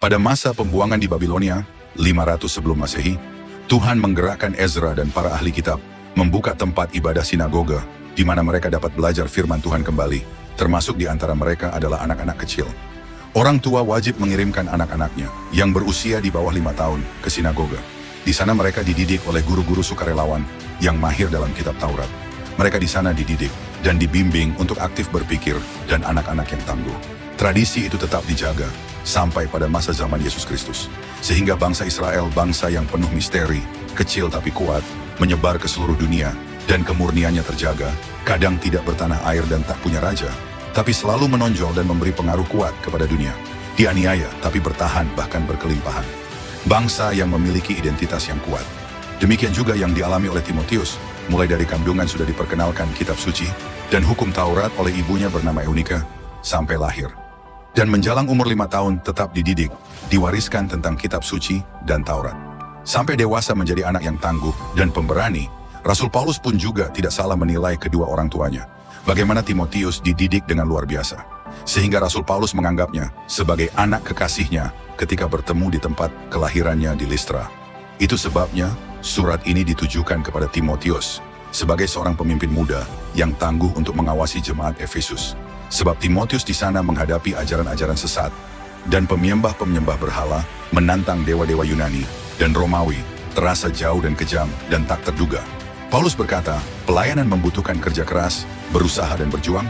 Pada masa pembuangan di Babilonia, 500 sebelum Masehi, Tuhan menggerakkan Ezra dan para ahli kitab membuka tempat ibadah sinagoga di mana mereka dapat belajar firman Tuhan kembali, termasuk di antara mereka adalah anak-anak kecil. Orang tua wajib mengirimkan anak-anaknya yang berusia di bawah 5 tahun ke sinagoga. Di sana mereka dididik oleh guru-guru sukarelawan yang mahir dalam kitab Taurat. Mereka di sana dididik dan dibimbing untuk aktif berpikir dan anak-anak yang tangguh. Tradisi itu tetap dijaga sampai pada masa zaman Yesus Kristus. Sehingga bangsa Israel, bangsa yang penuh misteri, kecil tapi kuat, menyebar ke seluruh dunia, dan kemurniannya terjaga, kadang tidak bertanah air dan tak punya raja, tapi selalu menonjol dan memberi pengaruh kuat kepada dunia. Dianiaya, tapi bertahan bahkan berkelimpahan. Bangsa yang memiliki identitas yang kuat. Demikian juga yang dialami oleh Timotius, mulai dari kandungan sudah diperkenalkan kitab suci, dan hukum Taurat oleh ibunya bernama Eunika, sampai lahir. Dan menjelang umur 5 tahun tetap dididik, diwariskan tentang kitab suci dan Taurat. Sampai dewasa menjadi anak yang tangguh dan pemberani, Rasul Paulus pun juga tidak salah menilai kedua orang tuanya. Bagaimana Timotius dididik dengan luar biasa. Sehingga Rasul Paulus menganggapnya sebagai anak kekasihnya ketika bertemu di tempat kelahirannya di Listra. Itu sebabnya surat ini ditujukan kepada Timotius sebagai seorang pemimpin muda yang tangguh untuk mengawasi jemaat Efesus. Sebab Timotius di sana menghadapi ajaran-ajaran sesat dan penyembah-penyembah berhala menantang dewa-dewa Yunani dan Romawi, terasa jauh dan kejam dan tak terduga. Paulus berkata, pelayanan membutuhkan kerja keras, berusaha dan berjuang.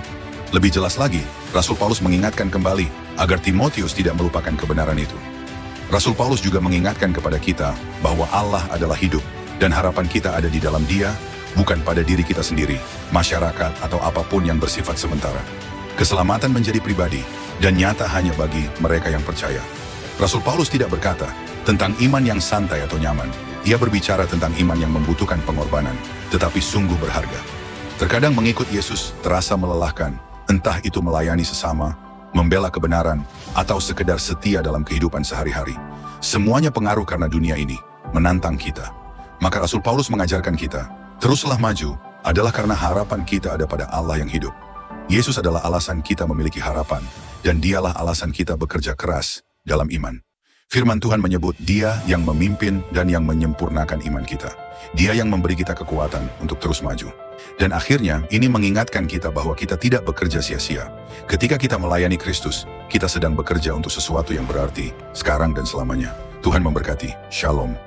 Lebih jelas lagi, Rasul Paulus mengingatkan kembali agar Timotius tidak melupakan kebenaran itu. Rasul Paulus juga mengingatkan kepada kita bahwa Allah adalah hidup dan harapan kita ada di dalam Dia, bukan pada diri kita sendiri, masyarakat atau apapun yang bersifat sementara. Keselamatan menjadi pribadi dan nyata hanya bagi mereka yang percaya. Rasul Paulus tidak berkata tentang iman yang santai atau nyaman. Ia berbicara tentang iman yang membutuhkan pengorbanan, tetapi sungguh berharga. Terkadang mengikut Yesus terasa melelahkan, entah itu melayani sesama, membela kebenaran, atau sekedar setia dalam kehidupan sehari-hari. Semuanya pengaruh karena dunia ini menantang kita. Maka Rasul Paulus mengajarkan kita, teruslah maju, adalah karena harapan kita ada pada Allah yang hidup. Yesus adalah alasan kita memiliki harapan, dan Dialah alasan kita bekerja keras dalam iman. Firman Tuhan menyebut Dia yang memimpin dan yang menyempurnakan iman kita. Dia yang memberi kita kekuatan untuk terus maju. Dan akhirnya, ini mengingatkan kita bahwa kita tidak bekerja sia-sia. Ketika kita melayani Kristus, kita sedang bekerja untuk sesuatu yang berarti, sekarang dan selamanya. Tuhan memberkati. Shalom.